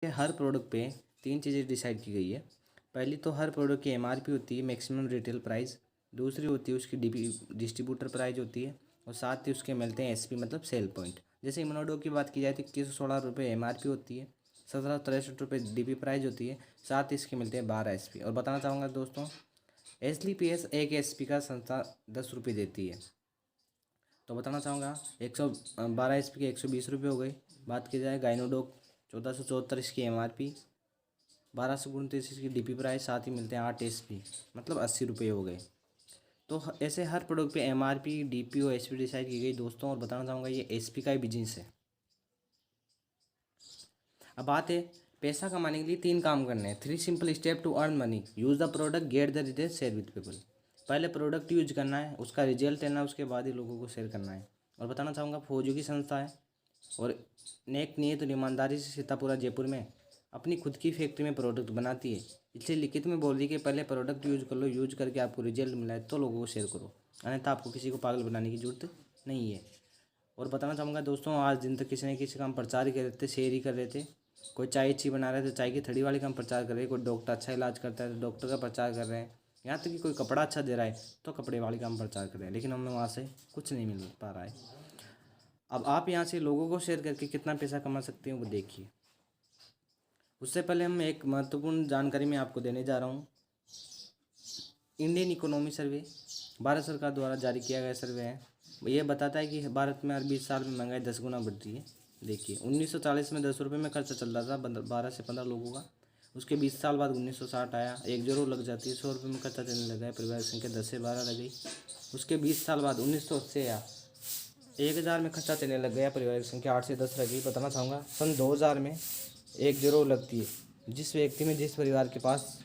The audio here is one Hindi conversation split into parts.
हर प्रोडक्ट पे तीन चीज़ें डिसाइड की गई है। पहली तो हर प्रोडक्ट की एमआरपी होती है, मैक्सिमम रिटेल प्राइस। दूसरी होती है उसकी डिस्ट्रीब्यूटर प्राइस होती है, और साथ ही उसके मिलते हैं एसपी मतलब सेल पॉइंट। जैसे इम्यूनोडो की बात की जाए तो 2116 रुपये एमआरपी होती है, 1763 रुपये डीपी प्राइस होती है, साथ ही इसके मिलते हैं 12 एसपी। और बताना चाहूँगा दोस्तों, एसलीपीएस एक एसपी का संस्था 10 रुपये देती है। तो बताना चाहूँगा 112 एसपी के 120 रुपये हो गए। बात की जाए गाइनोडोक 1474 इसकी एमआरपी, 1229 इसकी डीपी प्राइस, साथ ही मिलते हैं 8 एसपी मतलब 80 रुपये हो गए। तो ऐसे हर प्रोडक्ट पे एमआरपी, डीपी और एसपी डिसाइड की गई दोस्तों। और बताना चाहूँगा ये एसपी का ही बिजनेस है। अब बात है पैसा कमाने के लिए तीन काम करने हैं। 3 simple step to earn money. Use the product, get the detail, share with people. पहले प्रोडक्ट यूज करना है, उसका रिजल्ट लेना है, उसके बाद ही लोगों को शेयर करना है। और बताना चाहूँगा फौजियों की संस्था है और नेक नियत और ईमानदारी से सीतापुरा जयपुर में अपनी खुद की फैक्ट्री में प्रोडक्ट बनाती है। इसलिए लिखित में बोल दी कि पहले प्रोडक्ट यूज कर लो, यूज करके आपको रिजल्ट मिला है तो लोगों को शेयर करो, अन्यथा आपको किसी को पागल बनाने की जरूरत नहीं है। और बताना चाहूँगा दोस्तों, आज दिन तक किसी न किसी का हम प्रचार ही कर रहे थे, शेयर ही कर रहे थे। कोई चाय अच्छी बना रहे थे, चाय की थड़ी वाले का हम प्रचार कर रहे हैं। कोई डॉक्टर अच्छा इलाज करता है तो डॉक्टर का प्रचार कर रहे हैं। यहाँ तक कि कोई कपड़ा अच्छा दे रहा है तो कपड़े वाले का हम प्रचार कर रहे हैं, लेकिन हमें वहाँ से कुछ नहीं मिल पा रहा है। अब आप यहाँ से लोगों को शेयर करके कितना पैसा कमा सकते हैं वो देखिए। उससे पहले हम एक महत्वपूर्ण जानकारी मैं आपको देने जा रहा हूँ। इंडियन इकोनॉमी सर्वे भारत सरकार द्वारा जारी किया गया सर्वे है। ये बताता है कि भारत में हर 20 साल में महंगाई 10 गुना बढ़ रही है। देखिए 1940 में 10 रुपये में खर्चा चल रहा था 12 से 15 लोगों का। उसके 20 साल बाद 1960 आया, एक जरूर लग जाती है, 100 रुपये में खर्चा चलने लगा है, परिवार की संख्या 10 से 12 रह गई। उसके 20 साल बाद 1980 आया, 1000 में खर्चा चलने लग गया, परिवार की संख्या 8 से 10 रह गई। बताना चाहूँगा सन 2000 में एक जरूर लगती है। जिस व्यक्ति में, जिस परिवार के पास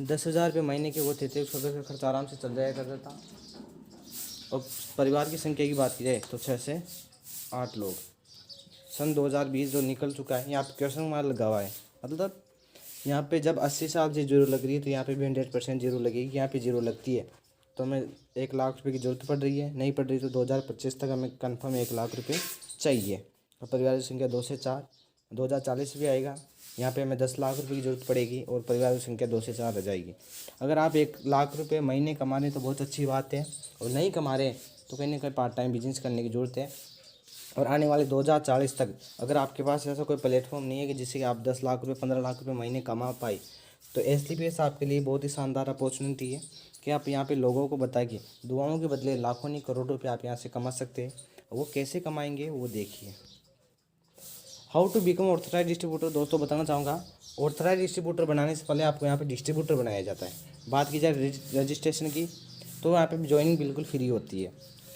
10,000 रुपये महीने के होते थे उसका घर का खर्चा आराम से चल जाया करता था। और परिवार की संख्या की बात की जाए तो 6 से 8 लोग। सन 2020 जो निकल चुका है, यहाँ पे क्वेश्चन मार्क लगा हुआ है, मतलब यहाँ पे जब 80 साल से जीरो लग रही है तो यहाँ पे भी 100% जीरो लगेगी। यहाँ पे जीरो लगती है तो हमें 1 लाख रुपये की ज़रूरत पड़ रही है, नहीं पड़ रही तो 2025 तक हमें कन्फर्म 1 लाख रुपये चाहिए। और परिवार की संख्या 2 से 4, 2040 भी आएगा, यहाँ पे हमें 10 लाख रुपये की ज़रूरत पड़ेगी और परिवार की संख्या 2 से 4 रह जाएगी। अगर आप 1 लाख रुपये महीने कमा रहे हैं तो बहुत अच्छी बात है, और नहीं कमा रहे तो कहीं ना कहीं पार्ट टाइम बिजनेस करने की ज़रूरत है। और आने वाले 2040 तक अगर आपके पास ऐसा कोई प्लेटफॉर्म नहीं है कि जिससे कि आप 10 लाख रुपये 15 लाख रुपये महीने कमा पाए, तो एसलीपीएस आपके लिए बहुत ही शानदार अपॉर्चुनिटी है कि आप यहाँ पे लोगों को बताइए दुआओं के बदले लाखों नहीं करोड़ों रुपये आप यहाँ से कमा सकते हैं। वो कैसे कमाएंगे वो देखिए। How to become authorise distributor. दोस्तों बताना चाहूँगा, ऑथराइज डिस्ट्रीब्यूटर बनाने से पहले आपको यहाँ पे डिस्ट्रीब्यूटर बनाया जाता है। बात की जाए रजिस्ट्रेशन की तो यहाँ पे ज्वाइनिंग बिल्कुल फ्री होती है।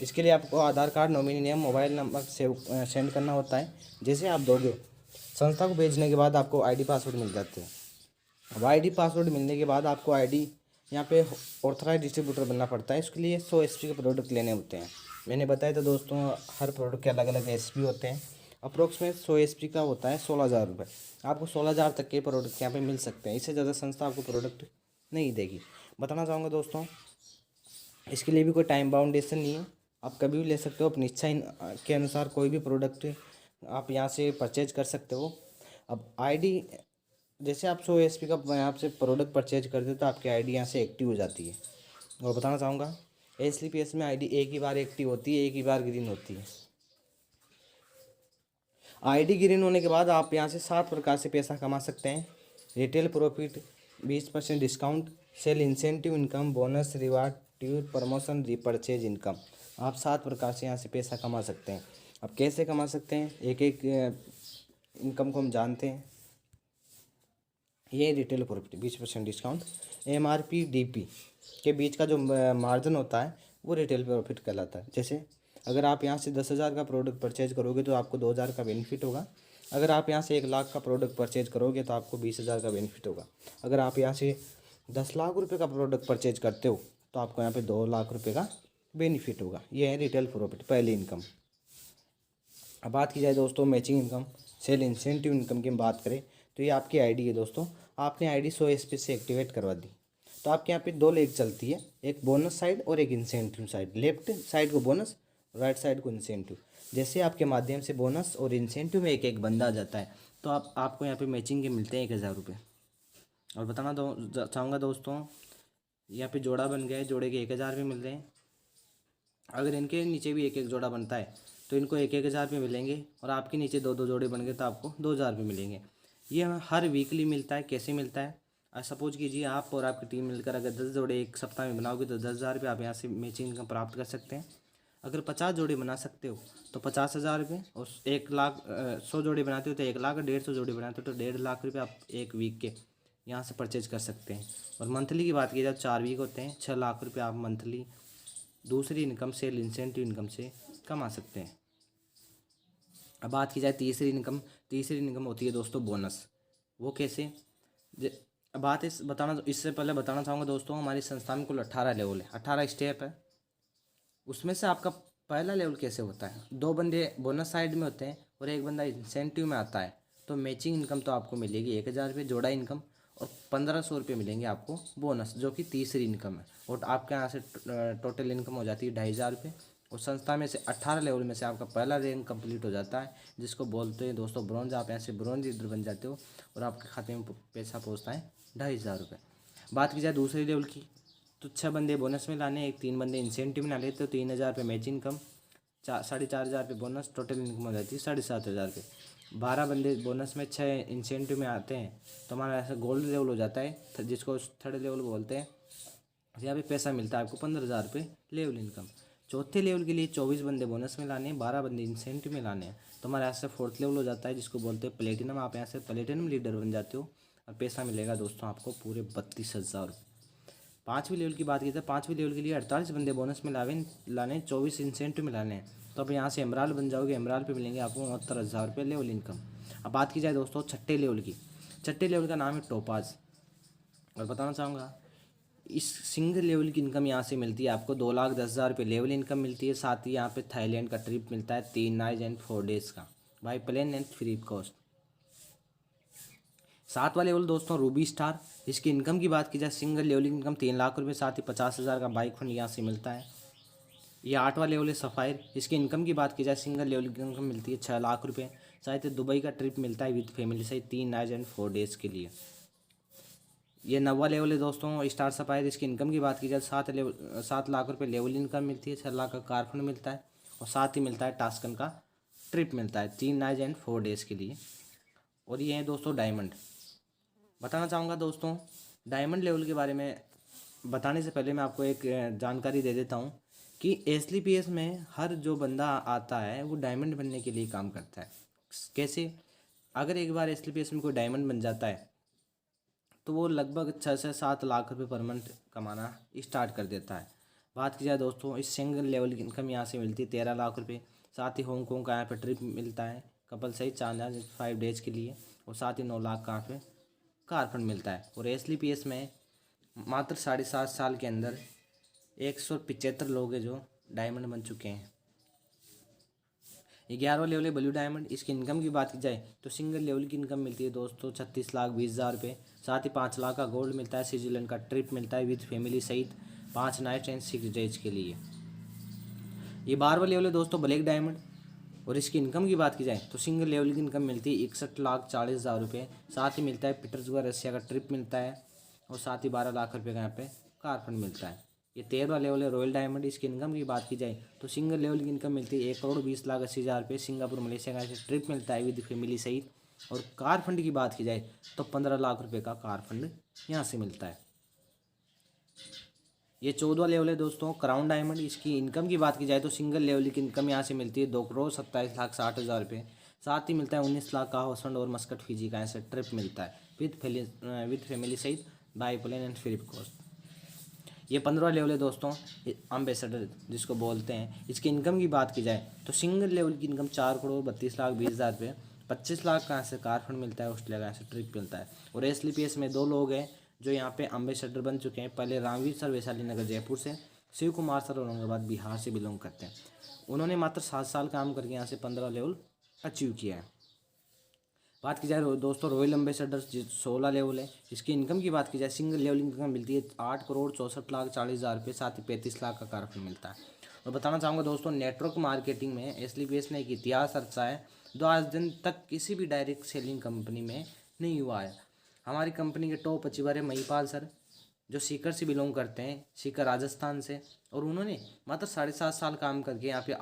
इसके लिए आपको Aadhaar card, nominee name, mobile number send करना होता है। जैसे आप दोगे, संस्था को भेजने के बाद आपको आईडी पासवर्ड मिल जाते हैं। अब आईडी पासवर्ड मिलने के बाद आपको आईडी यहाँ पे ऑथराइज डिस्ट्रीब्यूटर बनना पड़ता है। इसके लिए 100 एसपी के प्रोडक्ट लेने होते हैं। मैंने बताया था दोस्तों, हर प्रोडक्ट के अलग अलग एसपी होते हैं। अप्रोक्सीमेट 100 एसपी का होता है 16,000 रुपये। आपको 16,000 तक के प्रोडक्ट यहाँ पे मिल सकते हैं, इससे ज़्यादा संस्था आपको प्रोडक्ट नहीं देगी। बताना चाहूँगा दोस्तों, इसके लिए भी कोई टाइम बाउंडेशन नहीं है, आप कभी भी ले सकते हो। अपनी इच्छा के अनुसार कोई भी प्रोडक्ट आप यहाँ से परचेज कर सकते हो। अब आईडी, जैसे आप 100 एसपी का यहाँ से प्रोडक्ट परचेज करते हो तो आपकी आईडी यहाँ से एक्टिव हो जाती है। और बताना चाहूँगा एसलीपीएस में आईडी एक ही बार एक्टिव होती है, एक ही बार ग्रीन होती है। आईडी ग्रीन होने के बाद आप यहाँ से 7 प्रकार से पैसा कमा सकते हैं। Retail profit, 20% discount, sale incentive income, bonus, reward, tour, promotion, repurchase income. आप 7 प्रकार से यहाँ से पैसा कमा सकते हैं। अब कैसे कमा सकते हैं, एक एक इनकम को हम जानते हैं। ये retail profit 20% discount, MRP DP के बीच का जो मार्जिन होता है वो रिटेल प्रॉफिट कहलाता है। जैसे अगर आप यहाँ से 10,000 का प्रोडक्ट परचेज करोगे तो आपको 2,000 का बेनिफिट होगा। अगर आप यहाँ से 1 लाख का प्रोडक्ट परचेज करोगे तो आपको 20,000 का बेनिफिट होगा। अगर आप यहाँ से 10 लाख रुपये का प्रोडक्ट परचेज करते हो तो आपको यहाँ पे 2 लाख रुपये का बेनिफिट होगा। ये है रिटेल प्रॉफिट, पहली इनकम। अब बात की जाए दोस्तों matching income, sale incentive income की हम बात करें तो ये आपकी आईडी है दोस्तों। आपने आईडी 100 एसपी से एक्टिवेट करवा दी तो आपके यहाँ पे 2 लेग चलती है, एक बोनस साइड और एक इंसेंटिव साइड। लेफ्ट साइड को बोनस, राइट साइड को इंसेंटिव। जैसे आपके माध्यम से बोनस और इंसेंटिव में एक एक बंदा आ जाता है तो आपको यहाँ पे मैचिंग के मिलते हैं 1000 रुपये। और बताना चाहूँगा दोस्तों, यहाँ पे जोड़ा बन गया है, जोड़े के 1000 रुपये मिल रहे हैं। अगर इनके नीचे भी एक एक जोड़ा बनता है तो इनको 1000 रुपये मिलेंगे, और आपके नीचे 2 2 जोड़े बन गए तो आपको 2000 रुपये मिलेंगे। ये हमें हर वीकली मिलता है। कैसे मिलता है? सपोज कीजिए आप और आपकी टीम मिलकर अगर 10 जोड़े एक सप्ताह में बनाओगे तो 10,000 रुपये आप यहाँ से मैचिंग इनकम प्राप्त कर सकते हैं। अगर 50 जोड़े बना सकते हो तो 50,000 रुपये, और 1 लाख 100 जोड़े बनाते हो तो 1 लाख, 150 जोड़े बनाते हो तो 1.5 लाख रुपये आप एक वीक के यहाँ से परचेज कर सकते हैं। और मंथली की बात की जाए 4 वीक होते हैं, 6 लाख रुपये आप मंथली दूसरी इनकम से, इंसेंटिव इनकम से कमा सकते हैं। अब बात की जाए तीसरी इनकम होती है दोस्तों बोनस। वो कैसे? इससे पहले बताना चाहूँगा दोस्तों, हमारी संस्था में कुल 18 लेवल है, 18 स्टेप है। उसमें से आपका पहला लेवल कैसे होता है? 2 बंदे बोनस साइड में होते हैं और 1 बंदा इंसेंटिव में आता है। तो मैचिंग इनकम तो आपको मिलेगी 1000 रुपये जोड़ा इनकम, और 1500 रुपये मिलेंगे आपको बोनस, जो कि तीसरी इनकम है। और आपके यहाँ से टोटल इनकम हो जाती है 2500 रुपये। और संस्था में से 18 लेवल में से आपका पहला रैंक कंप्लीट हो जाता है, जिसको बोलते हैं दोस्तों ब्रॉन्ज। आप यहाँ से ब्रॉन्ज लीडर बन जाते हो और आपके खाते में पैसा पहुँचता है 2500 रुपये। बात की जाए दूसरे लेवल की, तो 6 बंदे बोनस में लाने, 3 बंदे इंसेंटिव में ला लेते तो 3000 रुपये मैचिंग इनकम, 4,500 रुपये बोनस, टोटल इनकम हो जाती है 7,500 रुपये। 12 बंदे बोनस में, 6 इंसेंटिव में आते हैं तो हमारा ऐसा गोल्ड लेवल हो जाता है, जिसको थर्ड लेवल बोलते हैं। यहाँ पे पैसा मिलता है आपको 15,000 रुपये लेवल इनकम। चौथे लेवल के लिए 24 बंदे बोनस में लाने हैं, 12 बंदे इंसेंटिव में लाने हैं, तो हमारे यहाँ से फोर्थ लेवल हो जाता है, जिसको बोलते हैं प्लेटिनम। आप यहाँ से प्लेटिनम लीडर बन जाते हो और पैसा मिलेगा दोस्तों आपको पूरे 32,000 रुपये। 5वीं लेवल की बात की जाए, 5वीं लेवल के लिए 48 बंदे बोनस में लाने, 24 इंसेंटिव में लाने हैं, तो आप यहाँ से एमराल बन जाओगे। एमराल पे मिलेंगे आपको 69,000 रुपये लेवल इनकम। अब बात की जाए दोस्तों छठे लेवल की, छठे लेवल का नाम है टोपाज। और बताना चाहूँगा, इस सिंगल लेवल की इनकम यहाँ से मिलती है आपको 2,10,000 रुपये लेवल इनकम मिलती है। साथ ही यहाँ पे थाईलैंड का ट्रिप मिलता है 3 नाइट एंड 4 डेज़ का, by plane and free cost. 7वां लेवल दोस्तों रूबी स्टार। इसकी इनकम की बात की जाए, सिंगल लेवल इनकम 3 लाख रुपये, साथ ही 50,000 का बाइक फंड यहाँ से मिलता है। ये 8वां लेवल है सफ़ायर। इसकी इनकम की बात की जाए, सिंगल लेवल की इनकम मिलती है 6 लाख रुपये, साथ ही दुबई का ट्रिप मिलता है विद फैमिली सहित 3 नाइट एंड 4 डेज़ के लिए। ये 9वां लेवल है दोस्तों स्टार सफ़ायर। इसकी इनकम की बात की जाए 7 लाख रुपये लेवल इनकम मिलती है, 6 लाख का कार फंड मिलता है, और साथ ही मिलता है टास्कन का ट्रिप मिलता है 3 नाइट एंड 4 डेज़ के लिए। और ये है दोस्तों डायमंड। बताना चाहूँगा दोस्तों, डायमंड लेवल के बारे में बताने से पहले मैं आपको एक जानकारी दे देता हूँ कि SLPS में हर जो बंदा आता है वो डायमंड बनने के लिए काम करता है। कैसे? अगर एक बार SLPS में कोई डायमंड बन जाता है तो वो लगभग 6 से 7 लाख रुपए पर मंथ कमाना स्टार्ट कर देता है। बात की जाए दोस्तों, इस सिंगल लेवल की इनकम यहाँ से मिलती है 13 लाख रुपये। साथ ही हांगकॉन्ग का यहाँ पे ट्रिप मिलता है कपल सहित 5 डेज के लिए, और साथ ही 9 लाख का यहाँ पे कार फंड मिलता है। और SLPS में मात्र 7.5 साल के अंदर 175 लोग हैं जो डायमंड बन चुके हैं। 11वां लेवल है ब्लू डायमंड। इसकी इनकम की बात की जाए तो सिंगल लेवल की इनकम मिलती है दोस्तों 36,20,000 रुपये। साथ ही 5 लाख का गोल्ड मिलता है, स्विट्जरलैंड का ट्रिप मिलता है विद फैमिली सहित 5 नाइट एंड 6 डेज के लिए। ये 12वां लेवल है दोस्तों ब्लैक डायमंड। और इसकी इनकम की बात की जाए तो सिंगल लेवल की इनकम मिलती है 61,40,000 रुपये। साथ ही मिलता है पीटर्सबर्ग रशिया का ट्रिप मिलता है, और साथ ही 12 लाख रुपये का यहाँ पे कार फंड मिलता है। ये 13वां लेवल है रॉयल डायमंड। इसकी इनकम की बात की जाए तो सिंगल लेवल की इनकम मिलती है 1,20,80,000 रुपये। सिंगापुर मलेशिया का ट्रिप मिलता है विद फैमिली सहित। और कार फंड की बात की जाए तो 15 लाख रुपये का कार फंड यहाँ से मिलता है। ये 14वां लेवल है दोस्तों क्राउन डायमंड। इसकी इनकम की बात की जाए तो सिंगल लेवल की इनकम यहाँ से मिलती है 2,27,60,000 रुपये। साथ ही मिलता है 19 लाख का हाउस फंड और मस्कट फिजी का ऐसे ट्रिप मिलता है विद फैमिली सहित by plane and free cost. ये 15वां लेवल है दोस्तों एम्बेसडर जिसको बोलते हैं। इसकी इनकम की बात की जाए तो सिंगल लेवल की इनकम 4,32,20,000 रुपये। 25 लाख का यहाँ से कार फंड मिलता है, ऑस्ट्रेलिया का यहाँ से ट्रिप मिलता है। और SLPS में 2 लोग हैं जो यहाँ पे एम्बेसडर बन चुके हैं। पहले रामवीर सर वैशाली नगर जयपुर से, शिव कुमार सर औरंगाबाद बिहार से बिलोंग करते हैं। उन्होंने मात्र 7 साल काम करके यहाँ से 15 लेवल अचीव किया है। बात की जाए दोस्तों रॉयल एम्बेसडर 16 लेवल है। इसकी इनकम की बात की जाए सिंगल लेवल इनकम मिलती है 8,64,40,000 रुपये। साथ ही 35 लाख का कार फंड मिलता है। और बताना चाहूँगा दोस्तों नेटवर्क मार्केटिंग में SLPS ने एक इतिहास रचा है जो आज दिन तक किसी भी डायरेक्ट सेलिंग कंपनी में नहीं हुआ है। हमारी कंपनी के टॉप अचीवर है महिपाल सर, जो सीकर से बिलोंग करते हैं, सीकर राजस्थान से। और उन्होंने मात्र 7.5 साल काम करके यहाँ पे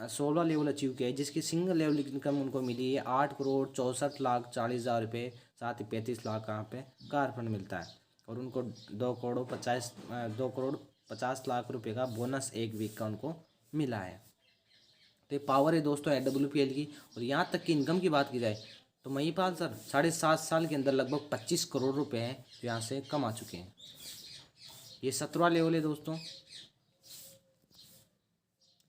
16 लेवल अचीव किया है, जिसकी सिंगल लेवल इनकम उनको मिली है 8,64,40,000 रुपये। साथ ही 35 लाख यहाँ पे कार फंड मिलता है। और उनको 2,50,00,000 रुपये का बोनस एक वीक का उनको मिला है। तो ये पावर है दोस्तों AWPL की। और यहाँ तक की इनकम की बात की जाए तो महिपाल सर 7.5 साल के अंदर लगभग 25 करोड़ रुपए हैं जो यहाँ से कमा चुके हैं। ये 17वां लेवल है दोस्तों,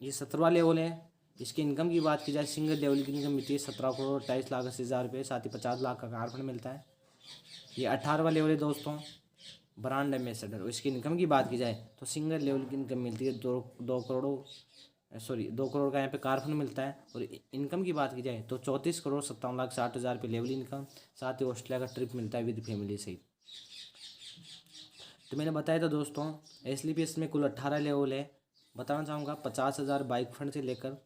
ये 17वां लेवल है। इसकी इनकम की बात की जाए, सिंगल लेवल की इनकम मिलती है 17,28,80,000 रुपये। साथ ही 50 लाख का कार फंड मिलता है। ये 18वां लेवल है दोस्तों, ब्रांड एम्बेसडर। इसकी इनकम की बात की जाए तो सिंगल लेवल की इनकम मिलती है 2 करोड़ का यहाँ पे कार फंड मिलता है। और इनकम की बात की जाए तो 34,57,60,000 रुपये लेवल इनकम। साथ ही ऑस्ट्रेलिया का ट्रिप मिलता है विद फैमिली सहित। तो मैंने बताया था दोस्तों SLPS में कुल 18 लेवल है। बताना चाहूँगा 50,000 बाइक फंड से लेकर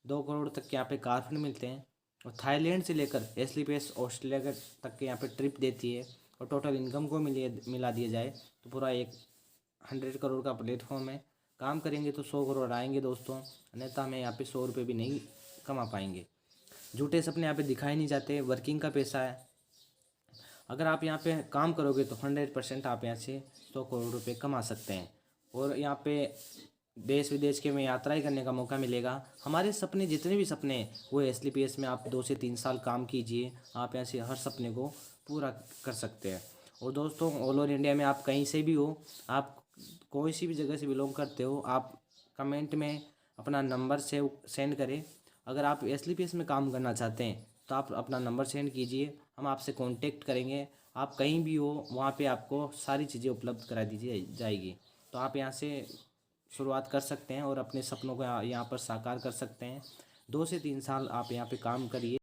2 करोड़ तक के यहाँ पे कार फंड मिलते हैं। और थाईलैंड से लेकर SLPS ऑस्ट्रेलिया के तक के यहाँ पे ट्रिप देती है। और टोटल इनकम को मिला दिया जाए तो पूरा 100 करोड़ का प्लेटफॉर्म है। काम करेंगे तो 100 करोड़ आएंगे दोस्तों, अन्यथा हमें यहाँ पे 100 रुपये भी नहीं कमा पाएंगे। झूठे सपने यहाँ पे दिखाए नहीं जाते, वर्किंग का पैसा है। अगर आप यहाँ पे काम करोगे तो 100% आप यहाँ से 100 करोड़ रुपये कमा सकते हैं। और यहाँ पे देश विदेश के में यात्राएं करने का मौका मिलेगा। हमारे सपने जितने भी सपने हैं वो SLPS में आप 2 से 3 साल काम कीजिए, आप यहाँ से हर सपने को पूरा कर सकते हैं। और दोस्तों ऑल ओवर इंडिया में आप कहीं से भी हो, आप कोई सी भी जगह से बिलोंग करते हो, आप कमेंट में अपना नंबर से सेंड करें। अगर आप SLPS में काम करना चाहते हैं तो आप अपना नंबर सेंड कीजिए, हम आपसे कांटेक्ट करेंगे। आप कहीं भी हो वहाँ पे आपको सारी चीज़ें उपलब्ध करा दी जाएगी। तो आप यहाँ से शुरुआत कर सकते हैं और अपने सपनों को यहाँ पर साकार कर सकते हैं। 2 से 3 साल आप यहाँ पे काम करिए।